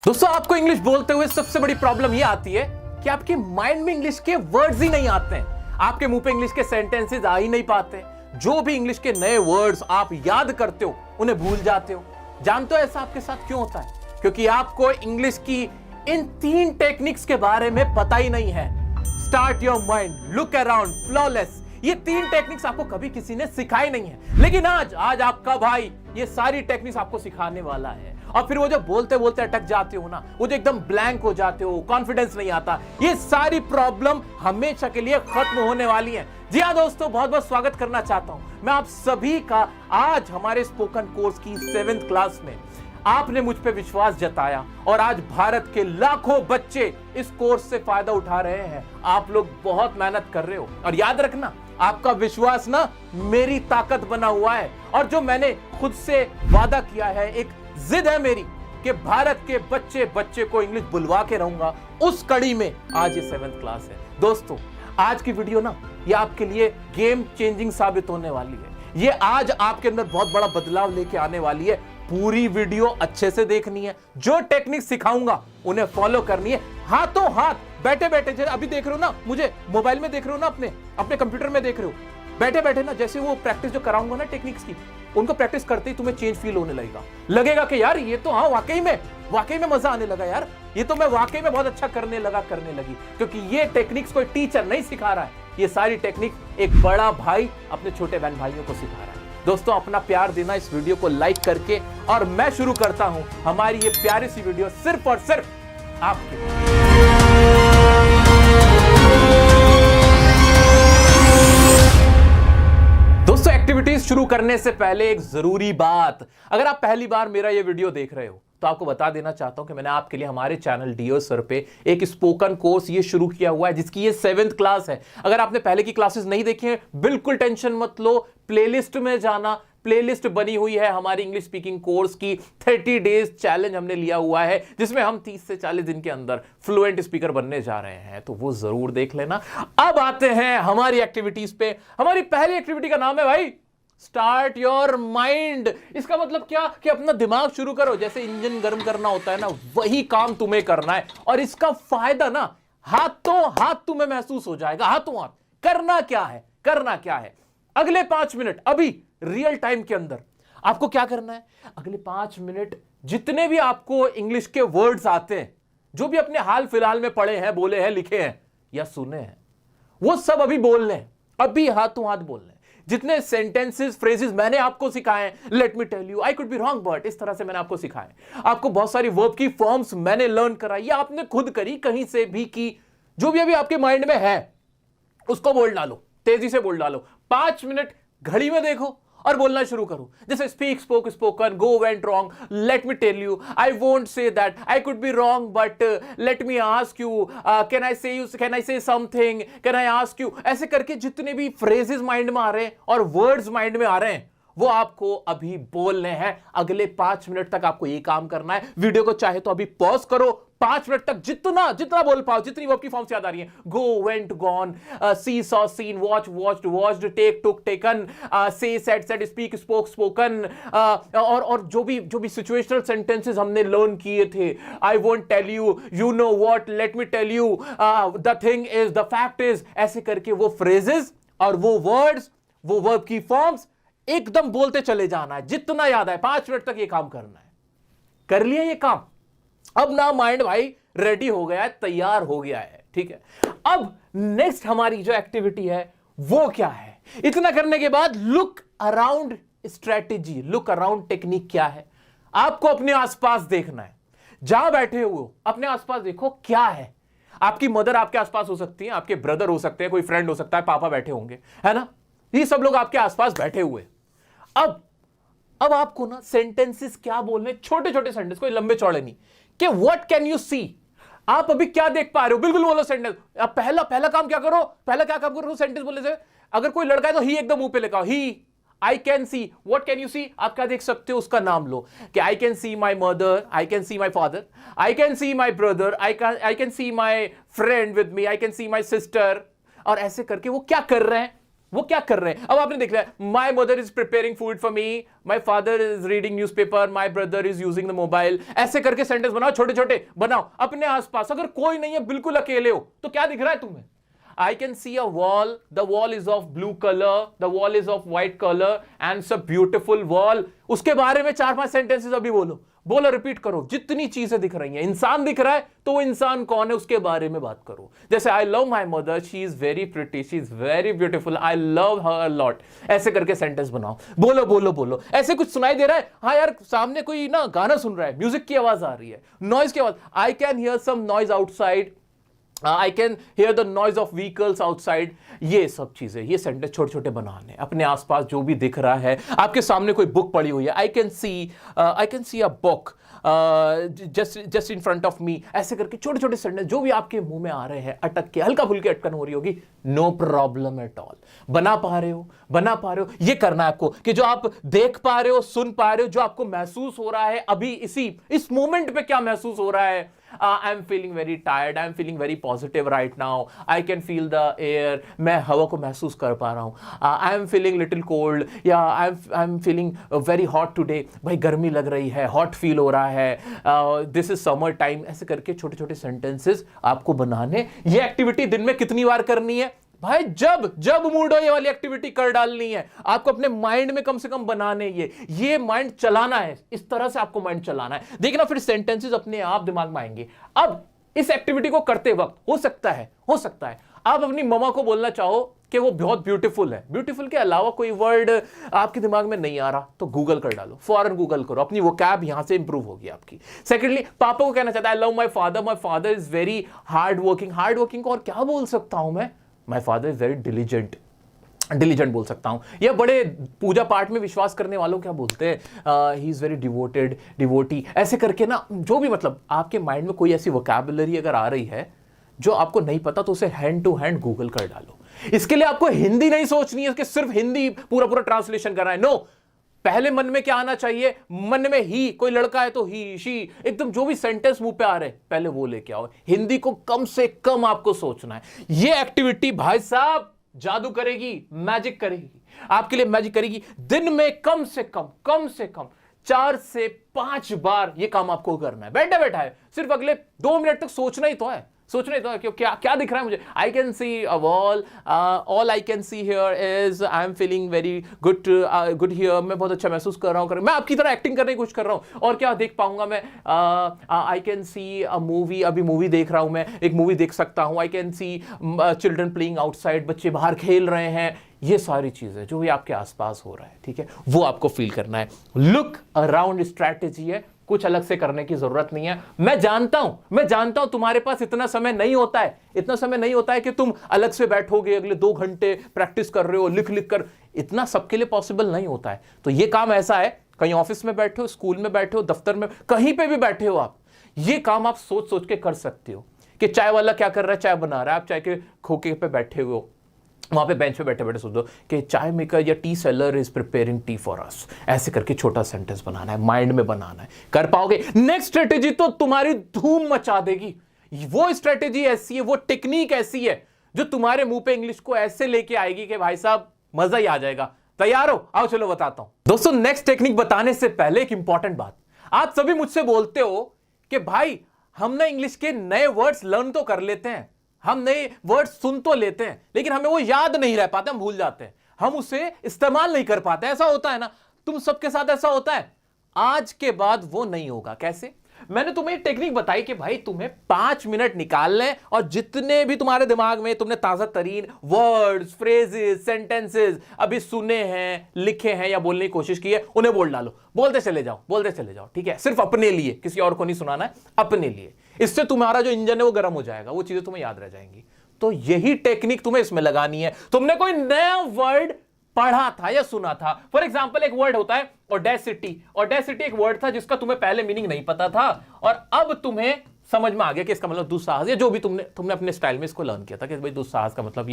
दोस्तों, आपको इंग्लिश बोलते हुए सबसे बड़ी प्रॉब्लम ये आती है कि आपके माइंड में इंग्लिश के वर्ड्स ही नहीं आते हैं। आपके मुंह पे इंग्लिश के सेंटेंसेस आ ही नहीं पाते। जो भी इंग्लिश के नए वर्ड्स आप याद करते हो उन्हें भूल जाते हो। जानते हो ऐसा आपके साथ क्यों होता है? क्योंकि आपको इंग्लिश की इन 3 टेक्निक्स के बारे में पता ही नहीं है। Start your mind, look around, flawless. ये 3 टेक्निक्स आपको कभी किसी ने सिखाई नहीं है, लेकिन आज आपका भाई ये सारी टेक्निक्स आपको सिखाने वाला है। और फिर वो जो बोलते बोलते अटक जाते हो ना, वो जो एकदम ब्लैंक हो जाते हो, कॉन्फिडेंस नहीं आता, ये सारी प्रॉब्लम हमेशा के लिए खत्म होने वाली है। जी हाँ दोस्तों, बहुत बहुत स्वागत करना चाहता हूं मैं आप सभी का आज हमारे स्पोकन कोर्स की 7th क्लास में। आपने मुझ पे विश्वास जताया और आज भारत के लाखों बच्चे इस कोर्स से फायदा उठा रहे हैं। आप लोग बहुत मेहनत कर रहे हो और याद रखना, आपका विश्वास ना मेरी ताकत बना हुआ है। और जो मैंने खुद से वादा किया है, एक जिद है मेरी कि भारत के बच्चे को इंग्लिश बुलवा के रहूंगा, उस कड़ी में आज ये 7th क्लास है। दोस्तों, आज की वीडियो ना ये आपके लिए गेम चेंजिंग साबित होने वाली है। ये आज आपके अंदर बहुत बड़ा बदलाव लेके आने वाली है। पूरी वीडियो अच्छे से देखनी है। जो टेक्निक सिखाऊंगा उन्हें फॉलो करनी है, हाथों हाथ, बैठे बैठे। जैसे अभी देख रहे हो ना, मुझे मोबाइल में देख रहे हो ना, अपने कंप्यूटर में देख रहे हो, बैठे बैठे ना, जैसे वो प्रैक्टिस जो कराऊंगा ना टेक्निक्स की, उनको प्रैक्टिस करते ही तुम्हें चेंज फील होने लगेगा कि यार ये तो हाँ वाकई में मजा आने लगा यार, ये तो मैं वाकई में बहुत अच्छा करने लगी। क्योंकि ये टेक्निक्स कोई टीचर नहीं सिखा रहा है, ये सारी टेक्निक एक बड़ा भाई अपने छोटे बहन भाइयों को सिखा रहा है। दोस्तों, अपना प्यार देना इस वीडियो को लाइक करके, और मैं शुरू करता हूं हमारी ये प्यारी सी वीडियो सिर्फ और सिर्फ आपके लिए। दोस्तों, एक्टिविटीज शुरू करने से पहले एक जरूरी बात, अगर आप पहली बार मेरा ये वीडियो देख रहे हो तो आपको बता देना चाहता हूं कि मैंने आपके लिए हमारे चैनल डीओ सर पे एक स्पोकन कोर्स ये शुरू किया हुआ है, जिसकी ये 7th क्लास है। अगर आपने पहले की क्लासेस नहीं देखी हैं, बिल्कुल टेंशन मत लो, प्लेलिस्ट में जाना, प्लेलिस्ट बनी हुई है हमारी इंग्लिश स्पीकिंग कोर्स की। 30 डेज चैलेंज हमने लिया हुआ है, जिसमें हम 30 से 40 दिन के अंदर फ्लुएंट स्पीकर बनने जा रहे हैं, तो वो जरूर देख लेना। अब आते हैं हमारी एक्टिविटीज पे। हमारी पहली एक्टिविटी का नाम है भाई स्टार्ट योर माइंड। इसका मतलब क्या कि अपना दिमाग शुरू करो। जैसे इंजन गर्म करना होता है ना, वही काम तुम्हें करना है। और इसका फायदा ना हाथों हाथ तुम्हें महसूस हो जाएगा, हाथों हाथ। करना क्या है अगले 5 मिनट, अभी रियल टाइम के अंदर आपको क्या करना है? अगले 5 मिनट जितने भी आपको इंग्लिश के वर्ड्स आते हैं, जो भी अपने हाल फिलहाल में पढ़े हैं, बोले हैं, लिखे हैं या सुने हैं, वो सब अभी बोल लें, अभी हाथों हाथ बोल लें। जितने सेंटेंसेस, फ्रेजेस मैंने आपको सिखाए हैं, let me tell you, I could be wrong but, इस तरह से मैंने आपको सिखाए। आपको बहुत सारी वर्ब की फॉर्म्स मैंने लर्न कराई, या आपने खुद करी, कहीं से भी की। जो भी अभी आपके माइंड में है उसको बोल डालो, तेजी से बोल डालो। 5 मिनट घड़ी में देखो और बोलना शुरू करो। जैसे speak, spoke, spoken, go, went, wrong, let me tell you, I won't say that, I could be wrong but let me ask you, can I say something, can I ask you. ऐसे करके जितने भी phrases mind में आ रहे हैं और words mind में आ रहे हैं, वो आपको अभी बोलने हैं। अगले 5 मिनट तक आपको ये काम करना है। वीडियो को चाहे तो अभी पॉज करो, 5 मिनट तक जितना बोल पाओ, जितनी वर्ब की फॉर्म्स याद आ रही हैं, go, went, gone, see, saw, seen, watch, watched, watched, take, took, taken, say, said, speak, spoke, spoken, और जो भी सिचुएशनल सेंटेंसेस हमने लर्न किए थे, I won't tell you, you know what, let me tell you, the thing is, the fact is. ऐसे करके वो phrases और वो वर्ड्स, वो वर्ब की फॉर्म्स एकदम बोलते चले जाना है, जितना याद है। 5 मिनट तक ये काम करना है। कर लिया ये काम? अब ना माइंड भाई रेडी हो गया है, तैयार हो गया है, ठीक है। अब नेक्स्ट हमारी जो एक्टिविटी है वो क्या है? इतना करने के बाद look around strategy, look around technique क्या है? आपको अपने आसपास देखना है। जहां बैठे हो अपने आसपास देखो क्या है। आपकी मदर आपके आसपास हो सकती है, आपके ब्रदर हो सकते हैं, कोई फ्रेंड हो सकता है, पापा बैठे होंगे, है ना? ये सब लोग आपके आसपास बैठे हुए। अब आपको ना सेंटेंसेस क्या बोलने, छोटे छोटे सेंटेंस, कोई लंबे चौड़े नहीं, कि व्हाट कैन यू सी, आप अभी क्या देख पा रहे हो, बिल्कुल बोलो सेंटेंस। अब पहला काम क्या करो, सेंटेंस बोलने से। अगर कोई लड़का है तो ही एकदम मुंह पे लिखा, ही, I can see, what can you see, आप क्या देख सकते हो, उसका नाम लो, कि I can see my mother, I can see my father, I can see my brother, I can see my friend with me, I can see my sister. और ऐसे करके वो क्या कर रहे हैं वो क्या कर रहे हैं? अब आपने देख लिया, my mother is preparing food for me, my father is reading newspaper, my brother is using the mobile. ऐसे करके सेंटेंस बनाओ, छोटे छोटे बनाओ अपने आसपास। अगर कोई नहीं है, बिल्कुल अकेले हो, तो क्या दिख रहा है तुम्हें? I can see a wall, the wall is of blue color, the wall is of white color and it's a beautiful wall। उसके बारे में 4-5 सेंटेंसेस अभी बोलो, रिपीट करो। जितनी चीजें दिख रही हैं, इंसान दिख रहा है तो वो इंसान कौन है उसके बारे में बात करो। जैसे I love my mother, she is very pretty, she is very beautiful, I love her a lot. ऐसे करके सेंटेंस बनाओ, बोलो बोलो बोलो। ऐसे कुछ सुनाई दे रहा है, हाँ यार सामने कोई ना गाना सुन रहा है, म्यूजिक की आवाज आ रही है, नॉइज की आवाज, I can hear some noise outside, I can hear the noise of vehicles outside. ये सब चीजें, ये सेंटेंस छोटे छोटे बनाने, अपने आसपास जो भी दिख रहा है, आपके सामने कोई बुक पड़ी हुई है, आई can C a book just in front of me. ऐसे करके छोटे छोटे सेंटेंस जो भी आपके मुंह में आ रहे हैं, अटक के, हल्का फुल्की अटकन हो रही होगी, नो प्रॉब्लम एट ऑल। बना पा रहे हो, ये करना है आपको कि जो आप देख पा रहे हो, सुन पा रहे हो, जो आपको महसूस हो रहा है अभी इस मोमेंट पे क्या महसूस हो रहा है। I am feeling very tired, I am feeling very positive right now, I can feel the air, मैं हवा को महसूस कर पा रहा हूं। I am feeling little cold, या I am feeling very hot today, भाई गर्मी लग रही है, हॉट फील हो रहा है, दिस इज समर टाइम। ऐसे करके छोटे छोटे सेंटेंसेस आपको बनाने। ये एक्टिविटी दिन में कितनी बार करनी है भाई? जब मूड हो ये वाली एक्टिविटी कर डालनी है आपको, अपने माइंड में कम से कम बनाने। ये माइंड चलाना है, इस तरह से आपको माइंड चलाना है। देखना फिर सेंटेंसेस अपने आप दिमाग में आएंगे। अब इस एक्टिविटी को करते वक्त हो सकता है आप अपनी मम्मा को बोलना चाहो कि वो बहुत ब्यूटीफुल है। ब्यूटीफुल के अलावा कोई वर्ड आपके दिमाग में नहीं आ रहा तो गूगल कर डालो, फौरन गूगल करो, अपनी वोकैब यहां से इंप्रूव होगी आपकी। सेकेंडली, पापा को कहना चाहता है, I love my father is very hard working को और क्या बोल सकता हूं मैं? My father is very diligent बोल सकता हूं। या बड़े पूजा पाठ में विश्वास करने वालों क्या बोलते हैं, ही इज वेरी डिवोटी। ऐसे करके ना, जो भी मतलब आपके माइंड में कोई ऐसी वोकैबुलरी अगर आ रही है जो आपको नहीं पता, तो उसे हैंड टू हैंड गूगल कर डालो। इसके लिए आपको हिंदी नहीं सोचनी है कि सिर्फ हिंदी पूरा ट्रांसलेशन करना है। नो, पहले मन में क्या आना चाहिए? मन में ही, कोई लड़का है तो ही, शी, एकदम जो भी सेंटेंस मुंह पे आ रहे पहले वो लेके आओ। हिंदी को कम से कम आपको सोचना है। ये एक्टिविटी भाई साहब जादू करेगी, मैजिक करेगी, आपके लिए मैजिक करेगी। दिन में कम से कम 4 से 5 बार ये काम आपको करना है। बैठा है, सिर्फ अगले 2 मिनट तक सोचना ही तो है कि क्या दिख रहा है मुझे। आई can C a wall, all I can see here is I am feeling very good here. मैं बहुत अच्छा महसूस कर रहा हूँ, मैं आपकी तरह एक्टिंग करने की कोशिश कर रहा हूँ। और क्या देख पाऊंगा मैं? आई कैन सी अ मूवी, अभी मूवी देख रहा हूँ मैं, एक मूवी देख सकता हूँ। आई can C children playing outside, बच्चे बाहर खेल रहे हैं। ये सारी चीजें जो भी आपके आसपास हो रहा है, ठीक है, वो आपको फील करना है। लुक अराउंड स्ट्रैटेजी है, कुछ अलग से करने की जरूरत नहीं है। मैं जानता हूं तुम्हारे पास इतना समय नहीं होता है कि तुम अलग से बैठोगे, अगले 2 घंटे प्रैक्टिस कर रहे हो, लिख कर। इतना सबके लिए पॉसिबल नहीं होता है। तो ये काम ऐसा है, कहीं ऑफिस में बैठे हो, स्कूल में बैठे हो, दफ्तर में, कहीं पे भी बैठे हो आप, ये काम आप सोच के कर सकते हो कि चाय वाला क्या कर रहा है, चाय बना रहा है, आप चाय के खोखे पे बैठे हुए हो, वहां पे बेंच पे बैठे सोच दो कि चाय मेकर या T seller is preparing T for us. ऐसे करके छोटा सेंटेंस बनाना है, माइंड में बनाना है। कर पाओगे? नेक्स्ट स्ट्रेटेजी तो तुम्हारी धूम मचा देगी। वो स्ट्रेटेजी ऐसी है, वो टेक्निक ऐसी है जो तुम्हारे मुंह पे इंग्लिश को ऐसे लेके आएगी कि भाई साहब मजा ही आ जाएगा। तैयार हो? आओ चलो बताता हूं। दोस्तों, नेक्स्ट टेक्निक बताने से पहले एक इंपॉर्टेंट बात। आप सभी मुझसे बोलते हो कि भाई हम ना इंग्लिश के नए वर्ड्स लर्न तो कर लेते हैं, हम नए वर्ड सुन तो लेते हैं, लेकिन हमें वो याद नहीं रह पाते, हम भूल जाते हैं, हम उसे इस्तेमाल नहीं कर पाते। ऐसा होता है ना, तुम सबके साथ ऐसा होता है। आज के बाद वो नहीं होगा। कैसे? मैंने तुम्हें एक टेक्निक बताई कि भाई तुम्हें 5 मिनट निकालने और जितने भी तुम्हारे दिमाग में तुमने ताजा तरीन वर्ड्स, फ्रेजेस, सेंटेंसेस अभी सुने हैं, लिखे हैं या बोलने की कोशिश की है, उन्हें बोल डालो। बोलते चले जाओ, ठीक है? सिर्फ अपने लिए, किसी और को नहीं सुनाना है, अपने लिए। इससे तुम्हारा जो इंजन है वो गर्म हो जाएगा, वो चीजें तुम्हें याद रह जाएंगी। तो यही टेक्निक तुम्हें इसमें लगानी है। तुमने कोई नया वर्ड पढ़ा था या सुना था, फॉर एग्जाम्पल एक वर्ड होता है ऑडेसिटी। ऑडेसिटी एक वर्ड था जिसका तुम्हें पहले मीनिंग नहीं पता था, और अब तुम्हें समझ में आ गया कि इसका मतलब दुस्साहस, या जो भी तुमने अपने स्टाइल में इसको लर्न किया था कि भाई दुस्साहस का मतलब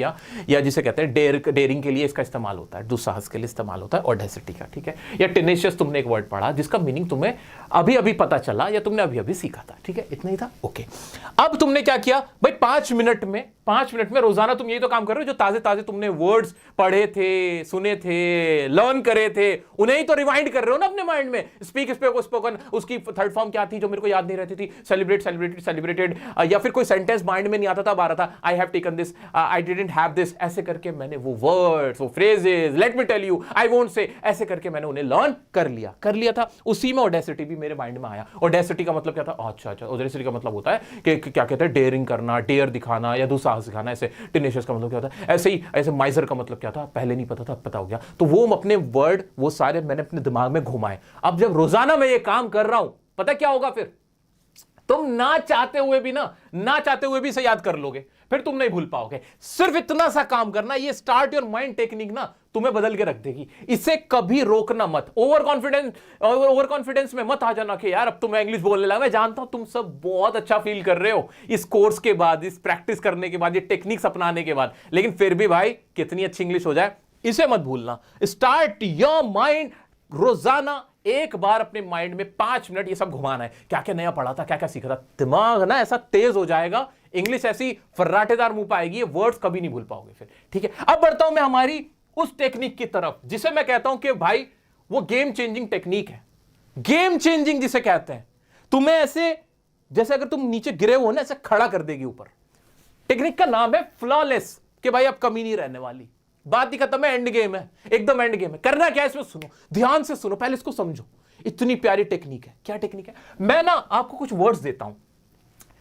या जिसे कहते हैं डेयरिंग के लिए इसका इस्तेमाल होता है, दुस्साहस के लिए इस्तेमाल होता है ऑडेसिटी का, ठीक है। या टेनेशियस तुमने एक वर्ड पढ़ा जिसका मीनिंग तुम्हें अभी अभी पता चला या तुमने अभी अभी सीखा था, ठीक है, इतना ही था, ओके। अब तुमने क्या किया भाई, 5 मिनट में रोजाना तुम यही तो काम कर रहे हो, जो ताजे ताजे तुमने वर्ड्स पढ़े थे, सुने थे, लर्न करे थे, उन्हें ही तो रिवाइंड कर रहे हो ना अपने माइंड में। स्पोकन, उसकी थर्ड फॉर्म क्या थी जो मेरे को याद नहीं रहती थी, सेलिब्रेटेड, या फिर कोई सेंटेंस माइंड में नहीं आता था, आ रहा था I have taken this, I didn't have this, ऐसे करके मैंने वो वर्ड्स, वो phrases, let me tell you, I won't say, ऐसे करके मैंने उन्हें लर्न कर लिया था। उसी में ऑडेसिटी भी मेरे माइंड में आया। ऑडेसिटी का मतलब क्या था, अच्छा, ऑडेसिटी का मतलब होता है कि क्या कहते हैं, डेयरिंग करना, डेयर दिखाना या दुस्साहस दिखाना। ऐसे टेनेशियस का मतलब क्या होता है, ऐसे ही ऐसे माइजर का मतलब क्या था, पहले नहीं पता था, पता हो गया। तो वो अपने वर्ड, वो सारे मैंने अपने दिमाग में घुमाए। अब जब रोजाना मैं ये काम कर रहा हूं, पता क्या होगा, फिर तुम ना चाहते हुए भी इसे याद कर लोगे, फिर तुम नहीं भूल पाओगे। सिर्फ इतना सा काम करना, ये स्टार्ट योर माइंड टेक्निक ना तुम्हें बदल के रख देगी। इसे कभी रोकना मत। ओवर कॉन्फिडेंस में मत आ जाना कि यार अब तो मैं इंग्लिश बोलने लगा। मैं जानता हूं तुम सब बहुत अच्छा फील कर रहे हो इस कोर्स के बाद, इस प्रैक्टिस करने के बाद, ये टेक्निक्स अपनाने के बाद, लेकिन फिर भी भाई कितनी अच्छी इंग्लिश हो जाए इसे मत भूलना। स्टार्ट योर माइंड, रोजाना एक बार अपने माइंड में 5 मिनट ये सब घुमाना है। क्या क्या नया पढ़ा था, क्या क्या सीखा था, दिमाग ना ऐसा तेज हो जाएगा, इंग्लिश ऐसी फर्राटेदार मुंह पाएगी, ये वर्ड्स कभी नहीं भूल पाओगे फिर, ठीक है। अब बढ़ता हूं मैं हमारी उस टेक्निक की तरफ जिसे मैं कहता हूं कि भाई वो गेम चेंजिंग टेक्निक है। गेम चेंजिंग जिसे कहते हैं, तुम्हें ऐसे जैसे अगर तुम नीचे गिरे हो ना, ऐसे खड़ा कर देगी ऊपर। टेक्निक का नाम है फ्लॉलेस, कि भाई अब कमी नहीं रहने वाली, बात ही खत्म है, एंड गेम है, एकदम एंड गेम है। करना क्या है इसमें, सुनो, ध्यान से सुनो, पहले इसको समझो। इतनी प्यारी टेक्निक है। क्या टेक्निक है, मैं ना आपको कुछ वर्ड्स देता हूं,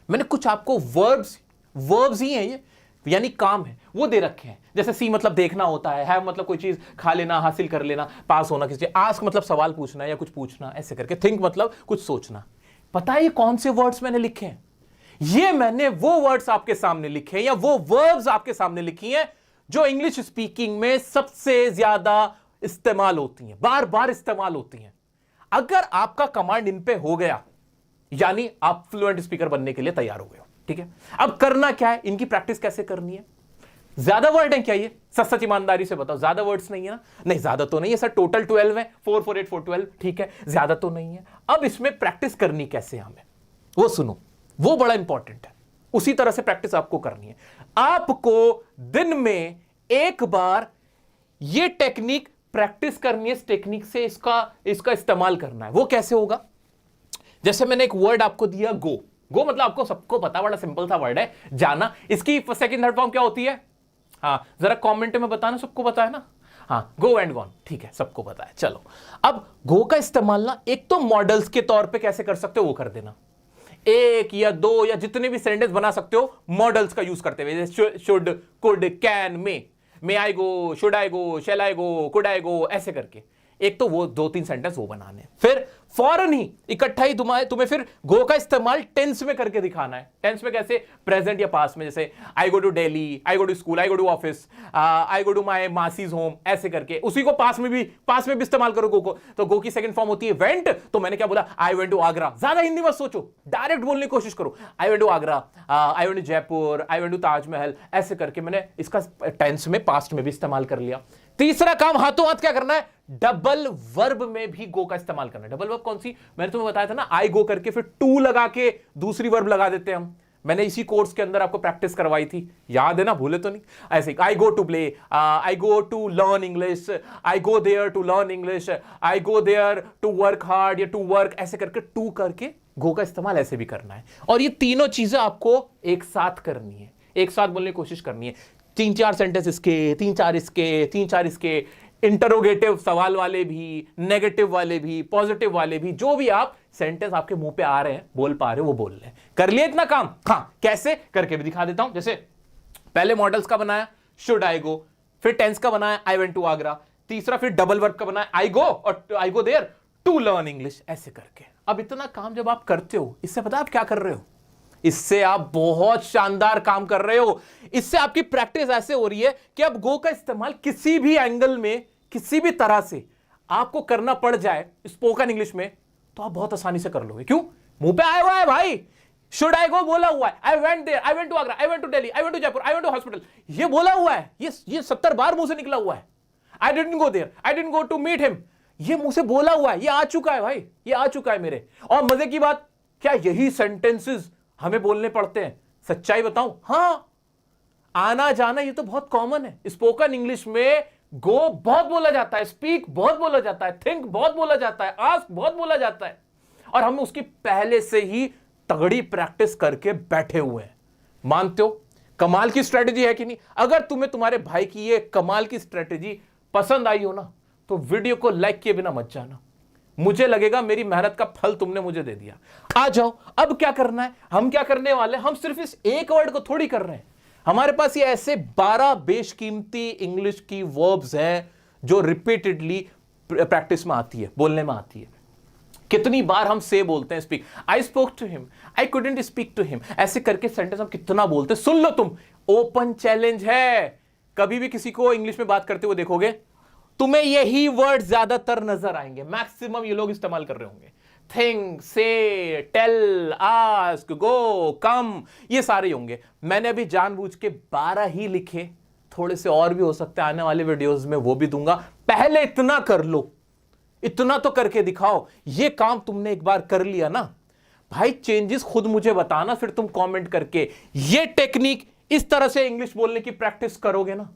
मैंने कुछ आपको वर्ब्स ही हैं ये, यानी काम है, वो दे रखे हैं। जैसे सी मतलब देखना होता है, हैव मतलब कोई चीज खा लेना, हासिल कर लेना, पास होना किसी चीज, आस्क मतलब सवाल पूछना या कुछ पूछना, ऐसे करके, थिंक मतलब कुछ सोचना। पता है ये कौन से वर्ड्स मैंने लिखे हैं? ये मैंने वो वर्ड्स आपके सामने लिखे हैं, या वो वर्ब्स आपके सामने लिखी हैं जो इंग्लिश स्पीकिंग में सबसे ज्यादा इस्तेमाल होती हैं, बार बार इस्तेमाल होती हैं। अगर आपका कमांड इन पे हो गया, यानी आप फ्लुएंट स्पीकर बनने के लिए तैयार हो गए हो, ठीक है। अब करना क्या है, इनकी प्रैक्टिस कैसे करनी है? ज्यादा वर्ड है क्या ये? सच ईमानदारी से बताओ, ज्यादा वर्ड्स नहीं है ना? नहीं, ज्यादा तो नहीं है सर, टोटल 12 है, 4 4 8 4 12, ठीक है, ज्यादा तो नहीं है। अब इसमें प्रैक्टिस करनी कैसे हमें, वो सुनो, वो बड़ा इंपॉर्टेंट है। उसी तरह से प्रैक्टिस आपको करनी है। आपको दिन में एक बार ये टेक्निक प्रैक्टिस करनी है, इस टेक्निक से इसका इस्तेमाल करना है। वो कैसे होगा? जैसे मैंने एक वर्ड आपको दिया, गो मतलब आपको सबको पता, बड़ा सिंपल सा वर्ड है, जाना। इसकी सेकंड थर्ड फॉर्म क्या होती है? हाँ, जरा कमेंट में बताना, सबको पता है ना? हाँ, गो एंड गॉन, ठीक है, सबको पता है। चलो, अब गो का इस्तेमाल ना एक तो मॉडल्स के तौर पे कैसे कर सकते हो वो कर देना, एक या दो या जितने भी सेंटेंस बना सकते हो मॉडल्स का यूज करते हुए, जैसे should, could, can, may I go, should I go, shall I go, could I go, ऐसे करके। एक तो वो 2-3 सेंटेंस वो बनाने, फिर फौरन ही इकट्ठा ही तुम्हें फिर गो का इस्तेमाल टेंस में करके दिखाना है। टेंस में कैसे? प्रेजेंट या पास्ट में, जैसे I go to Delhi, I go to school, I go to office, I go to my मासीज होम, ऐसे करके। उसी को पास्ट में भी इस्तेमाल करो गो को। तो गो की सेकंड फॉर्म होती है वेंट, तो मैंने क्या बोला, आई वेंट टू आगरा। ज्यादा हिंदी मत सोचो, डायरेक्ट बोलने की कोशिश करो, I went to Agra, I went to Jaipur, I went to Taj Mahal, ऐसे करके मैंने इसका टेंस में, पास्ट में भी इस्तेमाल कर लिया। तीसरा काम हाथों हाथ क्या करना है, डबल वर्ब में भी गो का इस्तेमाल करना है। डबल वर्ब कौन सी? मैंने तुम्हें बताया था ना, आई गो करके फिर टू लगा के दूसरी वर्ब लगा देते हैं हम। मैंने इसी कोर्स के अंदर आपको प्रैक्टिस करवाई थी, याद है ना? भूले तो नहीं? ऐसे I go to play, I go to learn English, I go there to learn English, I go there to work hard या टू वर्क, ऐसे करके टू करके गो का इस्तेमाल ऐसे भी करना है। और ये तीनों चीजें आपको एक साथ करनी है, एक साथ बोलने की कोशिश करनी है। 3-4 सेंटेंस इसके, 3-4 इसके, 3-4 इसके, इंटरोगेटिव सवाल वाले भी, नेगेटिव वाले भी, पॉजिटिव वाले भी, जो भी आप सेंटेंस आपके मुंह पे आ रहे हैं, बोल पा रहे हो, वो बोल रहे हैं। कर लिया इतना काम? हाँ, कैसे करके भी दिखा देता हूं। जैसे पहले मॉडल्स का बनाया, शुड आई गो, फिर टेंस का बनाया, आई वेंट टू आगरा, तीसरा फिर डबल वर्ब का बनाया, आई गो और I go there to learn English, ऐसे करके। अब इतना काम जब आप करते हो, इससे पता आप क्या कर रहे हो? इससे आप बहुत शानदार काम कर रहे हो। इससे आपकी प्रैक्टिस ऐसे हो रही है कि अब गो का इस्तेमाल किसी भी एंगल में, किसी भी तरह से आपको करना पड़ जाए स्पोकन इंग्लिश में, तो आप बहुत आसानी से कर लोगे। क्यों? मुंह पे आया हुआ है भाई, शुड आई गो बोला हुआ है, I went there, I went to Agra, I went to Delhi, I went to Jaipur, I went to hospital, ये बोला हुआ है, ये 70 बार मुंह से निकला हुआ है। I didn't go there, I didn't go to meet him, ये मुंह से बोला हुआ है, ये आ चुका है भाई, ये आ चुका है मेरे। और मजे की बात, क्या यही सेंटेंसेस हमें बोलने पड़ते हैं? सच्चाई बताऊं, हां, आना जाना ये तो बहुत कॉमन है। स्पोकन इंग्लिश में गो बहुत बोला जाता है, स्पीक बहुत बोला जाता है, थिंक बहुत बोला जाता है, आस्क बहुत बोला जाता है, और हम उसकी पहले से ही तगड़ी प्रैक्टिस करके बैठे हुए हैं। मानते हो कमाल की स्ट्रेटेजी है कि नहीं? अगर तुम्हें तुम्हारे भाई की ये कमाल की स्ट्रेटेजी पसंद आई हो ना, तो वीडियो को लाइक किए बिना मत जाना। मुझे लगेगा मेरी मेहनत का फल तुमने मुझे दे दिया। आ जाओ, अब क्या करना है, हम क्या करने वाले, हम सिर्फ इस एक वर्ड को थोड़ी कर रहे हैं। हमारे पास ये ऐसे 12 बेशकीमती इंग्लिश की वर्ब्स हैं जो रिपीटेडली प्रैक्टिस में आती है, बोलने में आती है। कितनी बार हम से बोलते हैं speak, I spoke to him, I couldn't speak to him, ऐसे करके सेंटेंस हम कितना बोलते हैं। सुन लो, तुम, ओपन चैलेंज है, कभी भी किसी को इंग्लिश में बात करते हुए देखोगे, तुम्हें यही वर्ड ज्यादातर नजर आएंगे, मैक्सिमम ये लोग इस्तेमाल कर रहे होंगे। थिंक, से, टेल, आस्क, गो, कम, ये सारे होंगे। मैंने अभी जानबूझ के 12 ही लिखे, थोड़े से और भी हो सकते हैं, आने वाले वीडियोस में वो भी दूंगा। पहले इतना कर लो, इतना तो करके दिखाओ। ये काम तुमने एक बार कर लिया ना भाई, चेंजेस खुद मुझे बताना, फिर तुम कमेंट करके ये टेक्निक, इस तरह से इंग्लिश बोलने की प्रैक्टिस करोगे ना,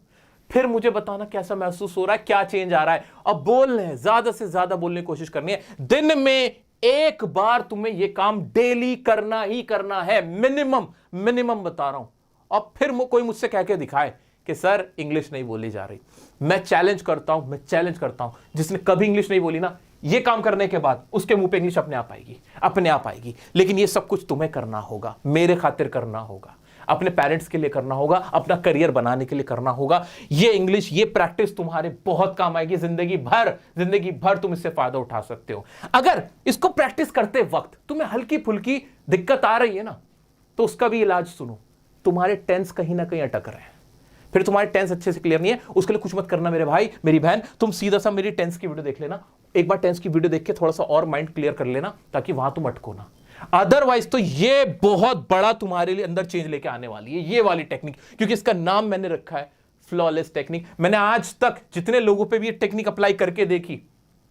फिर मुझे बताना कैसा महसूस हो रहा है, क्या चेंज आ रहा है। अब बोल रहे हैं, ज्यादा से ज्यादा बोलने की कोशिश करनी है। दिन में एक बार तुम्हें यह काम डेली करना ही करना है, मिनिमम बता रहा हूं। अब फिर कोई मुझसे कह के दिखाए कि सर इंग्लिश नहीं बोली जा रही, मैं चैलेंज करता हूं, जिसने कभी इंग्लिश नहीं बोली ना, ये काम करने के बाद उसके मुंह पे इंग्लिश अपने आप आएगी। लेकिन ये सब कुछ तुम्हें करना होगा, मेरे खातिर करना होगा, अपने पेरेंट्स के लिए करना होगा, अपना करियर बनाने के लिए करना होगा। ये इंग्लिश, ये प्रैक्टिस तुम्हारे बहुत काम आएगी, जिंदगी भर तुम इससे फायदा उठा सकते हो। अगर इसको प्रैक्टिस करते वक्त तुम्हें हल्की फुल्की दिक्कत आ रही है ना, तो उसका भी इलाज सुनो। तुम्हारे टेंस कहीं ना कहीं अटक रहे हैं, फिर तुम्हारे टेंस अच्छे से क्लियर नहीं है, उसके लिए कुछ मत करना मेरे भाई, मेरी बहन, तुम सीधा सा मेरी टेंस की वीडियो देख लेना। एक बार टेंस की वीडियो देख के थोड़ा सा और माइंड क्लियर कर लेना, ताकि वहां तुम अटको ना। अदरवाइज तो ये बहुत बड़ा तुम्हारे लिए अंदर चेंज लेके आने वाली है, ये वाली टेक्निक, क्योंकि इसका नाम मैंने रखा है फ्लॉलेस टेक्निक। मैंने आज तक जितने लोगों पे भी ये टेक्निक अप्लाई करके देखी,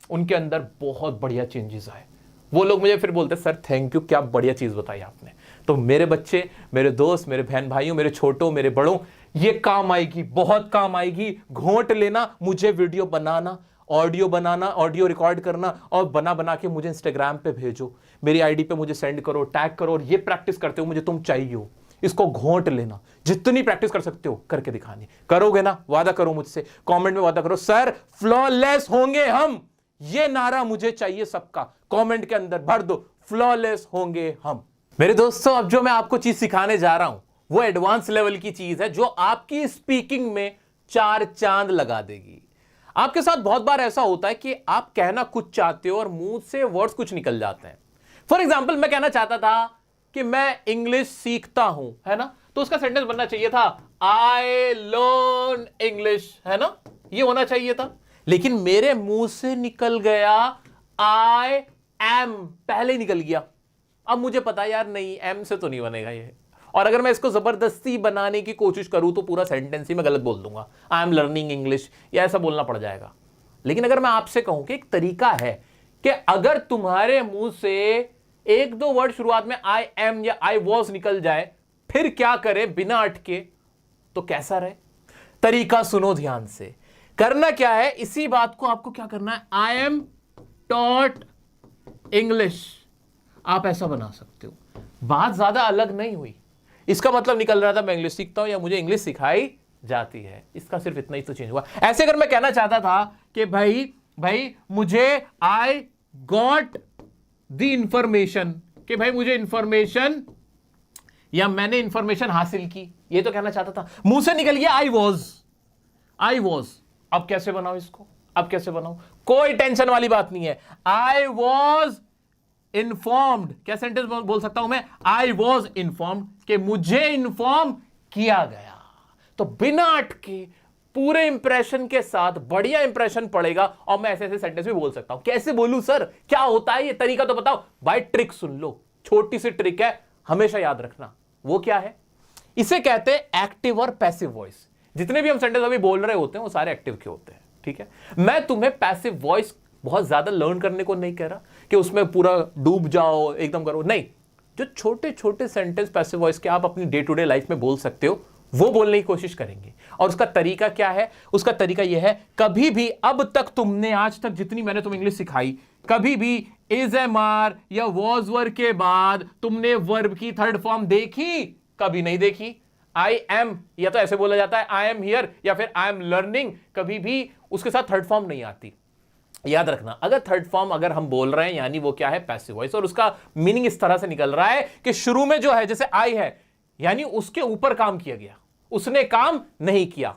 उनके अंदर बहुत बढ़िया चेंजेस आए। वो लोग मुझे फिर बोलते, सर थैंक यू, क्या बढ़िया चीज बताई आपने। तो मेरे बच्चे, मेरे दोस्त, मेरे बहन भाइयों, मेरे छोटों, मेरे बड़ों, ये काम आएगी, बहुत काम आएगी। घोंट लेना, मुझे वीडियो बनाना, ऑडियो बनाना, ऑडियो रिकॉर्ड करना, और बना के मुझे इंस्टाग्राम पे भेजो, मेरी आईडी पे मुझे सेंड करो, टैग करो, और ये प्रैक्टिस करते हो मुझे तुम चाहिए हो। इसको घोंट लेना, जितनी प्रैक्टिस कर सकते हो करके दिखानी। करोगे ना? वादा करो मुझसे, कमेंट में वादा करो, सर फ्लॉलेस होंगे हम, ये नारा मुझे चाहिए सबका। कमेंट के अंदर भर दो, फ्लॉलेस होंगे हम। मेरे दोस्तों, अब जो मैं आपको चीज सिखाने जा रहा हूं, वो एडवांस लेवल की चीज है, जो आपकी स्पीकिंग में 4 चांद लगा देगी। आपके साथ बहुत बार ऐसा होता है कि आप कहना कुछ चाहते हो और मुंह से वर्ड्स कुछ निकल जाते हैं। फॉर एग्जाम्पल, मैं कहना चाहता था कि मैं इंग्लिश सीखता हूं, है ना, तो उसका सेंटेंस बनना चाहिए था आई लर्न इंग्लिश, है ना, ये होना चाहिए था। लेकिन मेरे मुंह से निकल गया आई एम, पहले ही निकल गया। अब मुझे पता यार नहीं, एम से तो नहीं बनेगा ये, और अगर मैं इसको जबरदस्ती बनाने की कोशिश करूं तो पूरा सेंटेंस ही मैं गलत बोल दूंगा, आई एम लर्निंग इंग्लिश, या ऐसा बोलना पड़ जाएगा। लेकिन अगर मैं आपसे कहूं कि एक तरीका है कि अगर तुम्हारे मुंह से 1-2 वर्ड शुरुआत में आई एम या आई वॉज निकल जाए, फिर क्या करें बिना अटके, तो कैसा रहे? तरीका सुनो ध्यान से। करना क्या है, इसी बात को आपको क्या करना है, आई एम टॉट इंग्लिश, आप ऐसा बना सकते हो। बात ज्यादा अलग नहीं हुई, इसका मतलब निकल रहा था मैं इंग्लिश सीखता हूं या मुझे इंग्लिश सिखाई जाती है, इसका सिर्फ इतना ही तो चेंज हुआ। ऐसे अगर मैं कहना चाहता था कि भाई मुझे आई गॉट द इंफॉर्मेशन, कि भाई मुझे इंफॉर्मेशन या मैंने इंफॉर्मेशन हासिल की, ये तो कहना चाहता था, मुंह से निकल गया आई वॉज। अब कैसे बनाऊं इसको, अब कैसे बनाऊं? कोई टेंशन वाली बात नहीं है। आई वॉज इन्फॉर्म्ड, क्या सेंटेंस बोल सकता हूं मैं, आई वॉज इन्फॉर्म्ड, कि मुझे इन्फॉर्म किया गया। तो बिना अटके पूरे इंप्रेशन के साथ बढ़िया इंप्रेशन पड़ेगा, और मैं ऐसे ऐसे सेंटेंस भी बोल सकता हूं। कैसे बोलूं सर, क्या होता है ये तरीका तो बताओ भाई। ट्रिक सुन लो, छोटी सी ट्रिक है, हमेशा याद रखना। वो क्या है? इसे कहते हैं एक्टिव और पैसिव वॉइस। जितने भी हम सेंटेंस अभी बोल रहे होते हैं वो सारे एक्टिव के होते हैं, ठीक है। मैं तुम्हें पैसिव वॉइस बहुत ज्यादा लर्न करने को नहीं कह रहा कि उसमें पूरा डूब जाओ, एकदम करो, नहीं। जो छोटे छोटे सेंटेंस पैसिव वॉइस के आप अपनी डे टू डे लाइफ में बोल सकते हो, वो बोलने की कोशिश करेंगे। और उसका तरीका क्या है? उसका तरीका यह है, कभी भी अब तक तुमने, आज तक जितनी मैंने तुम्हें इंग्लिश सिखाई, कभी भी इज एम आर या वॉज वर्ब के बाद तुमने वर्ब की थर्ड फॉर्म देखी? कभी नहीं देखी। आई एम, या तो ऐसे बोला जाता है आई एम हियर, या फिर आई एम लर्निंग, कभी भी उसके साथ थर्ड फॉर्म नहीं आती। याद रखना, अगर थर्ड फॉर्म अगर हम बोल रहे हैं, यानी वो क्या है? Passive voice. और उसका मीनिंग इस तरह से निकल रहा है कि शुरू में जो है, जैसे आई है, यानी उसके ऊपर काम किया गया, उसने काम नहीं किया।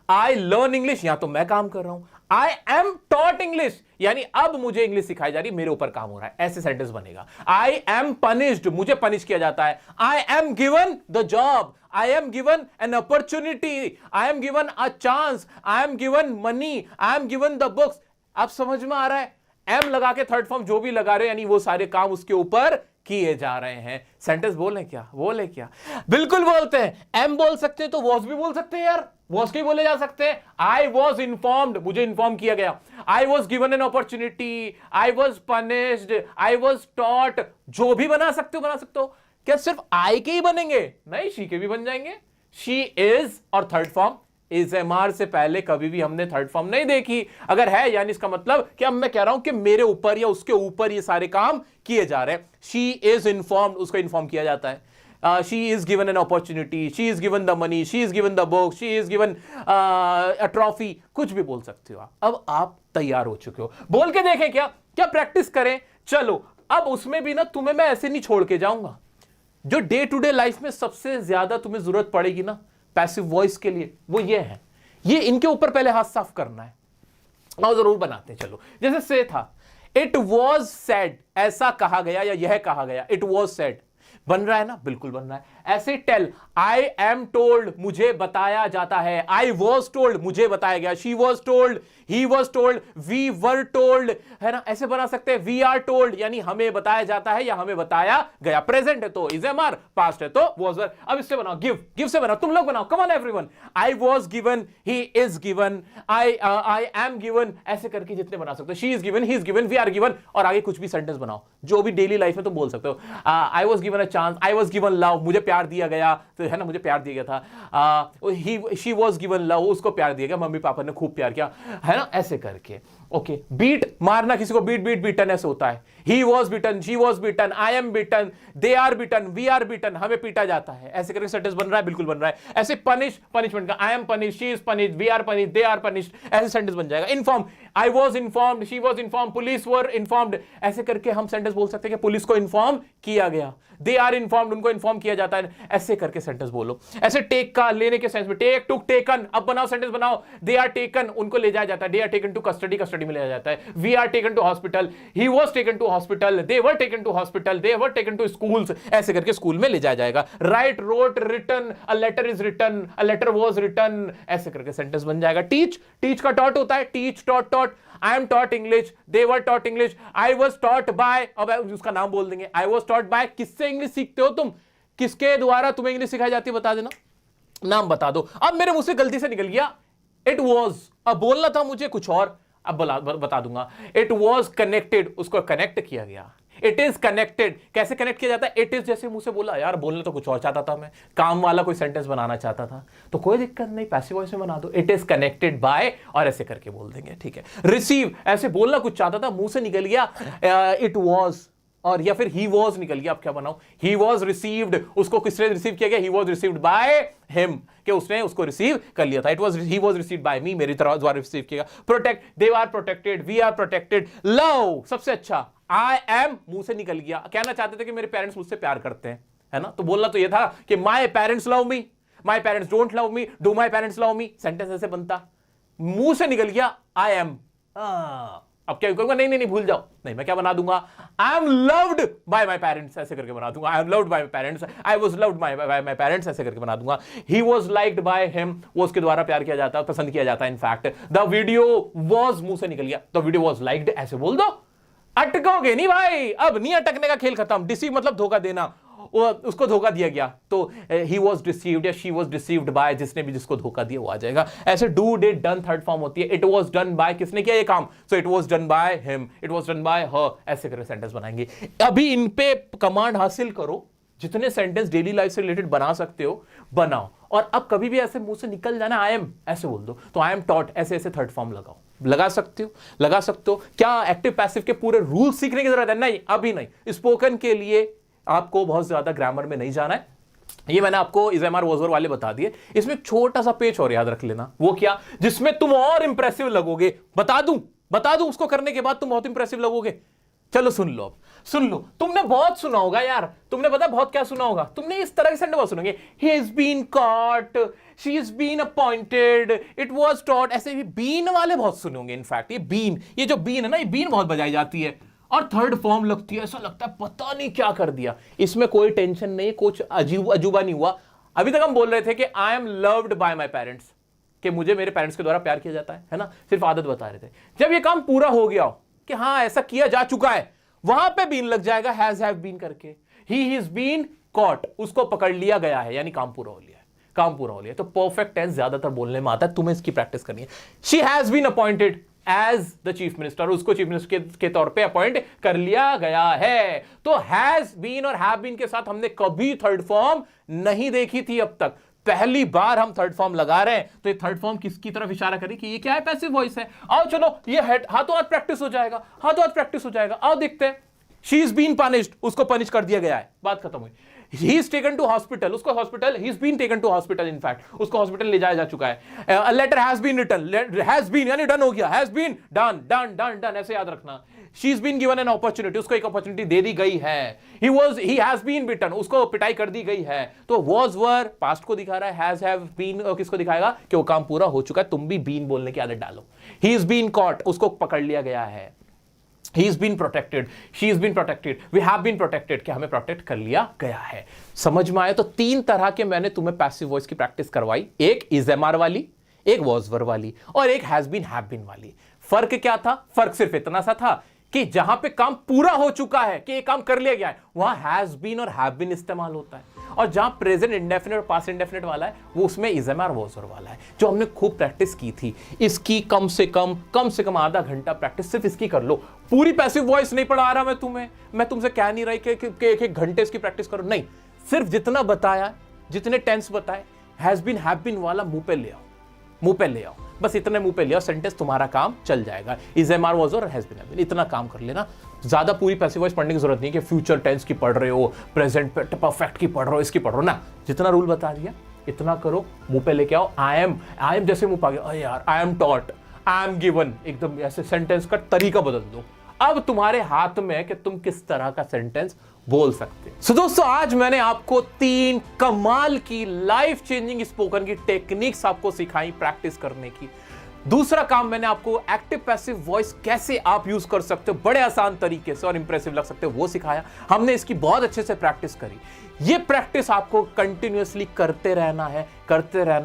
आई लर्न इंग्लिश, या तो मैं काम कर रहा हूं। आई एम टॉट इंग्लिश, यानी अब मुझे इंग्लिश सिखाई जा रही, मेरे ऊपर काम हो रहा है, ऐसे सेंटेंस बनेगा। आई एम पनिश्ड, मुझे पनिश किया जाता है। I am given the job, I am given an opportunity, I am given a chance, I am given money, I am given the books. आप समझ में आ रहा है? एम लगा के थर्ड फॉर्म जो भी लगा रहे हो, यानी वो सारे काम उसके ऊपर किए जा रहे हैं। सेंटेंस बोले क्या? बोले क्या? बिल्कुल बोलते हैं। एम बोल सकते हैं तो वॉज भी बोल सकते हैं यार, वॉज के बोले जा सकते हैं। आई वॉज इन्फॉर्म्ड, मुझे इन्फॉर्म किया गया। आई was given an opportunity, I was punished, I was taught, जो भी बना सकते हो बना सकते हो। क्या सिर्फ आई के ही बनेंगे? नहीं, शी के भी बन जाएंगे। शी इज और third form is am are से पहले कभी भी हमने थर्ड फॉर्म नहीं देखी। अगर है, यानी इसका मतलब कि अब मैं कह रहा हूं कि मेरे ऊपर या उसके ऊपर ये सारे काम किए जा रहे हैं। शी इज इन्फॉर्म्ड, उसको इन्फॉर्म किया जाता है। She is given an opportunity, she is given the money, she is given the book, she is given a trophy, कुछ भी बोल सकते हो। अब आप तैयार हो चुके हो, बोल के देखें क्या क्या प्रैक्टिस करें। चलो, अब उसमें भी ना तुम्हें मैं ऐसे नहीं छोड़ के जाऊंगा। जो डे टू डे लाइफ में सबसे ज्यादा तुम्हें जरूरत पड़ेगी ना पैसिव वॉइस के लिए, वो ये है। ये इनके ऊपर पहले हाथ साफ करना है, और जरूर बनाते हैं। चलो, जैसे से था, इट वॉज सेड, ऐसा कहा गया या यह कहा गया, इट वॉज सेड। बन रहा है ना? बिल्कुल बन रहा है। ऐसे टेल, आई एम टोल्ड, मुझे बताया जाता है। आई वॉज टोल्ड, मुझे बताया गया। She was told, he was told, we were told, है ना? ऐसे बना सकते हैं। वी आर टोल्ड, यानी हमें बताया जाता है या हमें बताया गया। प्रेजेंट है तो इज एम आर, पास्ट है तो वॉज वर। अब इससे बनाओ, गिव, गिव से बनाओ, तुम लोग बनाओ, come on everyone. I was given, he is given, I am given, ऐसे करके जितने बना सकते हो। She is given, he is given, we are given, और आगे कुछ भी सेंटेंस बनाओ जो भी डेली लाइफ में तुम बोल सकते हो। आई was given a chance, I was given love, मुझे प्यार दिया गया, तो है ना, मुझे प्यार दिया गया था। शी वॉज गिवन लव, उसको प्यार दिया गया, मम्मी पापा ने खूब प्यार किया, है ना, ऐसे करके। ओके, बीट, मारना किसी को, बीट बीट बीटन ऐसे होता है। He was beaten, she was beaten, I am beaten, they are beaten, we are beaten, हमें पीटा जाता है, ऐसे करके सेंटेंस बन रहा है। बिल्कुल बन रहा है। ऐसे पनिश, पनिशमेंट का, I am punish, she is punish, we are punish, they are punished, ऐसे सेंटेंस बन जाएगा। Inform, I was informed, she was inform, police were informed, ऐसे करके हम सेंटेंस बोल सकते हैं कि पुलिस को इन्फॉर्म किया गया। दे आर इन्फॉर्म्ड, उनको इन्फॉर्म किया जाता है, ऐसे करके सेंटेंस बोलो। ऐसे टेक का, लेने के सेंस में, टेक, टुक, टेकन, अब बनाओ सेंटेंस बनाओ। दे आर टेकन, उनको ले जाया जाता है। They are taken to custody, custody में ले जाया जाता है। We are taken to hospital, he was taken to hospital, they were taken to hospital, they were taken to schools, ऐसे करके स्कूल में ले जाया जाएगा। Write, wrote, written, a letter is written, a letter was written, ऐसे करके sentence बन जाएगा। टीच, टीच का टॉट होता है, teach, taught, taught. I am taught English, they were taught English, I was taught by, अब उसका नाम बोल देंगे। आई वॉज टॉट बाय, किससे इंग्लिश सीखते हो तुम? किसके द्वारा तुम्हें इंग्लिश सिखाई जाती है? बता देना, नाम बता दो। अब मेरे मुंह से गलती से निकल गया इट वॉज, अब बोलना था मुझे कुछ और, अब बता दूंगा। इट वॉज कनेक्टेड, उसको कनेक्ट किया गया। इट इज कनेक्टेड, कैसे कनेक्ट किया जाता है? इट इज जैसे मुंह से बोला, यार बोलने तो कुछ और चाहता था मैं, काम वाला कोई सेंटेंस बनाना चाहता था, तो कोई दिक्कत नहीं, पैसिव वॉइस में बना दो। इट इज कनेक्टेड बाय, और ऐसे करके बोल देंगे, ठीक है। रिसीव, ऐसे बोलना कुछ चाहता था, मुंह से निकल गया इट वॉज, और या फिर ही वॉज निकल गया, अब क्या बनाओ? ही वॉज रिसीव्ड, उसको किसने रिसीव किया गया? He was received by him, कि उसने उसको रिसीव कर लिया था। It was, he was received by me, मेरी तरह द्वारा रिसीव किया। Protect, they are protected, we are protected. Love, सबसे अच्छा, आई एम, मुंह से निकल गया, कहना चाहते थे कि मेरे पेरेंट्स मुझसे प्यार करते हैं, है ना, तो बोलना तो ये था कि my parents love me, my parents don't love me, do my parents love me, sentence ऐसे बनता, मुंह से निकल गया आई एम। अब क्या करूंगा? नहीं नहीं नहीं, भूल जाओ, नहीं, मैं क्या बना दूंगा? I am loved by my parents, ऐसे करके बना दूंगा। I am loved by my parents, I was loved by my parents, ऐसे करके बना दूंगा। He was liked by him, वो उसके द्वारा प्यार किया जाता है, पसंद किया जाता है। इनफैक्ट द वीडियो वॉज, मुंह से निकल गया, द वीडियो वॉज लाइक्ड, ऐसे बोल दो। अटकोगे नहीं भाई, अब नहीं अटकने का खेल खत्म। डिसीव मतलब धोखा देना। उसको धोखा दिया गया तो ही वॉज डिसीव्ड या शी वॉज डिसीव्ड बाय, जिसने भी जिसको धोखा दिया वो आ जाएगा। ऐसे do did done third form होती है। इट वॉज डन बाय, किसने किया ये काम, so it was done by him, it was done by हर, ऐसे करके सेंटेंस बनाएंगे। अभी इन पे कमांड हासिल करो, जितने सेंटेंस डेली लाइफ से रिलेटेड बना सकते हो बनाओ। और अब कभी भी ऐसे मुंह से निकल जाना आई एम ऐसे बोल दो, तो आई एम टॉट ऐसे ऐसे थर्ड फॉर्म लगाओ, लगा सकते हो। क्या एक्टिव पैसिव के पूरे रूल सीखने की जरूरत है? नहीं, अभी नहीं। स्पोकन के लिए आपको बहुत ज्यादा ग्रामर में नहीं जाना है, ये मैंने आपको इज़ेमार वॉजवर वाले बता दिए। इसमें छोटा सा पेज और याद रख लेना, वो क्या, जिसमें तुम और इंप्रेसिव लगोगे। बता दूं उसको करने के बाद तुम बहुत इंप्रेसिव लगोगे। चलो सुन लो, अब सुन लो। तुमने बहुत सुना होगा यार, तुमने पता बहुत क्या सुना होगा, तुमने इस तरह के सेंटेंस बहुत सुनेंगे, he has been caught, she has been appointed, it was taught, ऐसे भी बीन वाले बहुत सुने होंगे। इनफैक्ट ये जो बीन है ना, ये बीन बहुत बजाई जाती है और थर्ड फॉर्म लगती है, ऐसा लगता है पता नहीं क्या कर दिया। इसमें कोई टेंशन नहीं, कुछ अजूबा नहीं हुआ। अभी तक हम बोल रहे थे कि I am loved by my parents, कि मुझे मेरे पेरेंट्स के द्वारा प्यार किया जाता है ना, सिर्फ आदत बता रहे थे। जब ये काम पूरा हो गया हो कि हाँ ऐसा किया जा चुका है, वहां पे बीन लग जाएगा, हैज हैव बीन करके। ही इज बीन कॉट, उसको पकड़ लिया गया है, यानी काम पूरा हो लिया है, काम पूरा हो लिया। तो परफेक्ट टेंस ज्यादातर बोलने में आता है, तुम्हें इसकी प्रैक्टिस करनी है। She has been appointed as the chief minister, उसको चीफ मिनिस्टर के तौर पे अपॉइंट कर लिया गया है। तो हैज बीन और हैव बीन के साथ हमने कभी थर्ड फॉर्म नहीं देखी थी अब तक, पहली बार हम थर्ड फॉर्म लगा रहे हैं। तो ये थर्ड फॉर्म किसकी तरफ इशारा करें कि ये क्या है, पैसिव वॉइस है। आओ चलो, ये हाथों हाथ प्रैक्टिस हो जाएगा, हाथों हाथ प्रैक्टिस हो जाएगा। आओ देखते हैं। शी इज बीन पनिश्ड, उसको पनिश कर दिया गया है, बात खत्म हुई। He is taken to hospital, उसको hospital, he is been taken to hospital, in fact उसको हॉस्पिटल ले जाया जा चुका है। A letter has been written, has been यानी डन हो गया, has been done done done done, ऐसे याद रखना। She is been given an opportunity, उसको एक अपॉर्चुनिटी दे दी गई है। ही हैज बीन बिटन, उसको पिटाई कर दी गई है। तो वॉज वर पास्ट को दिखा रहा है, हैज हैव बीन किसको दिखाएगा कि वो काम पूरा हो चुका है। तुम भी बीन बोलने की आदत डालो। ही इज बीन कॉट, उसको पकड़ लिया गया है। He has been protected, she has been protected, we have been protected, कि हमें प्रोटेक्ट कर लिया गया है। समझ में आया? तो तीन तरह के मैंने तुम्हें पैसिव वॉइस की प्रैक्टिस करवाई, एक इज एम आर वाली, एक वॉज वर वाली और एक हैज बीन हैव बीन वाली। फर्क क्या था? फर्क सिर्फ इतना सा था कि जहां पे काम पूरा हो चुका है, कि ये काम कर लिया गया है, वहां हैज बीन और हैव बीन इस्तेमाल होता है। और जहां प्रेजेंट इंडेफिनिट और पास्ट इंडेफिनिट वाला है, वो उसमें is am are was were वाला है, जो हमने खूब प्रैक्टिस की थी। इसकी कम से कम आधा घंटा प्रैक्टिस सिर्फ इसकी कर लो। पूरी पैसिव वॉइस नहीं पढ़ा रहा मैं तुम्हें, मैं तुमसे कह नहीं रही कि एक घंटे इसकी प्रैक्टिस करो, नहीं। सिर्फ जितना बताया, जितने टेंस बताए, हैज बीन हैव बीन वाला मुंह पे ले आओ, मुंह पे ले आओ, बस इतने मुंह पे ले आओ, सेंटेंस तुम्हारा काम चल जाएगा। इज एम आर वॉज और हैज बीन हैव बीन, इतना काम कर लेना। ज्यादा पूरी पैसिव वॉइस पढ़ने की जरूरत नहीं कि फ्यूचर टेंस की पढ़ रहे हो, प्रेजेंट परफेक्ट की पढ़ रहे हो, इसकी पढ़ रहे हो ना। जितना रूल बता दिया इतना करो, मुंह पे लेके आओ। आई एम जैसे मुंह पे आ गया, अरे यार I am taught, I am given, एकदम ऐसे सेंटेंस का तरीका बदल दो। अब तुम्हारे हाथ में है कि तुम किस तरह का सेंटेंस बोल सकते हैं। सो दोस्तों, आज मैंने आपको 3 कमाल की लाइफ चेंजिंग स्पोकन की टेक्निक्स आपको सिखाई प्रैक्टिस करने की। दूसरा काम मैंने आपको एक्टिव पैसिव वॉइस कैसे आप यूज कर सकते हो बड़े आसान तरीके से और इंप्रेसिव लग सकते हो, वो सिखाया हमने। इसकी बहुत अच्छे से प्रैक्टिस करी। ये प्रैक्टिस आपको कंटिन्यूअसली करते रहना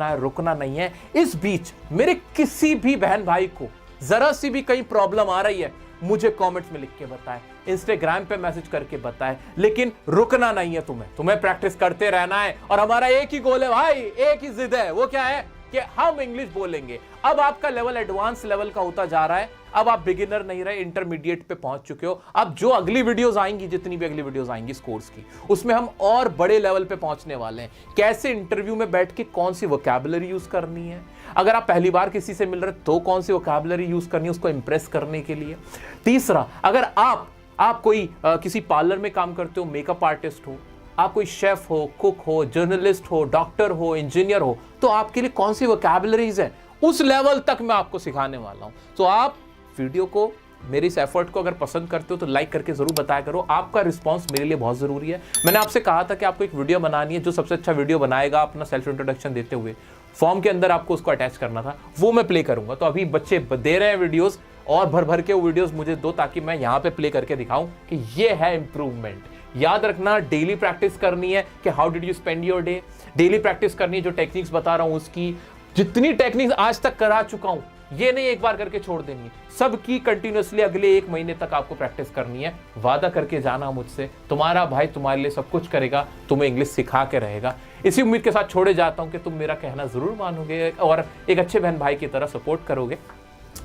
है, रुकना नहीं है। इस बीच मेरे किसी भी बहन भाई को जरा सी भी कहीं प्रॉब्लम आ रही है, मुझे कमेंट्स में लिख के बताएं, इंस्टाग्राम पे मैसेज करके बताएं, लेकिन रुकना नहीं है। तुम्हें प्रैक्टिस करते रहना है। और हमारा एक ही गोल है भाई, एक ही जिद है, वो क्या है कि हम इंग्लिश बोलेंगे। अब आपका लेवल एडवांस लेवल का होता जा रहा है। अब आप बिगिनर नहीं रहे, इंटरमीडिएट पे पहुंच चुके हो। अब जो अगली वीडियोस आएंगी, जितनी भी अगली वीडियोस आएंगी इस कोर्स की, उसमें हम और बड़े लेवल पे पहुंचने वाले हैं। कैसे इंटरव्यू में बैठ के कौन सी वोकैबुलरी यूज करनी है, अगर आप पहली बार किसी से मिल रहे तो कौन सी वोकैबुलरी यूज करनी है उसको इंप्रेस करने के लिए। तीसरा, अगर आप कोई किसी पार्लर में काम करते हो, मेकअप आर्टिस्ट हो, आप कोई शेफ हो, कुक हो, जर्नलिस्ट हो, डॉक्टर हो, इंजीनियर हो, तो आपके लिए कौन सी वोकैबुलरीज है, उस लेवल तक मैं आपको सिखाने वाला हूं। तो आप वीडियो को, मेरी इस एफर्ट को अगर पसंद करते हो तो लाइक करके जरूर बताया करो। आपका रिस्पांस मेरे लिए बहुत जरूरी है। मैंने आपसे कहा था कि आपको एक वीडियो बनानी है, जो सबसे अच्छा वीडियो बनाएगा अपना सेल्फ इंट्रोडक्शन देते हुए, फॉर्म के अंदर आपको उसको अटैच करना था, वो मैं प्ले करूंगा। तो अभी बच्चे दे रहे हैं वीडियोस, और भर के वो वीडियोस मुझे दो, ताकि मैं यहां पे प्ले करके दिखाऊं कि ये है इंप्रूवमेंट। याद रखना, डेली प्रैक्टिस करनी है कि how did you spend your day. Daily practice करनी है, जो टेक्निक्स बता रहा हूं उसकी। जितनी टेक्निक्स आज तक करा चुका हूं, ये नहीं एक बार करके छोड़ देनी है, सबकी कंटिन्यूअसली अगले 1 महीने तक आपको प्रैक्टिस करनी है। वादा करके जाना मुझसे, तुम्हारा भाई तुम्हारे लिए सब कुछ करेगा, तुम्हें इंग्लिश सिखा के रहेगा। इसी उम्मीद के साथ छोड़े जाता हूं कि तुम मेरा कहना जरूर मानोगे और एक अच्छे बहन भाई की तरह सपोर्ट करोगे।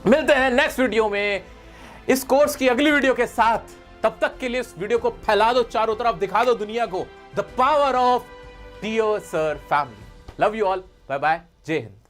मिलते हैं नेक्स्ट वीडियो में इस कोर्स की अगली वीडियो के साथ। तब तक के लिए इस वीडियो को फैला दो, चारों तरफ दिखा दो दुनिया को, द पावर ऑफ डियो sir family. Love you all, bye bye, जय हिंद।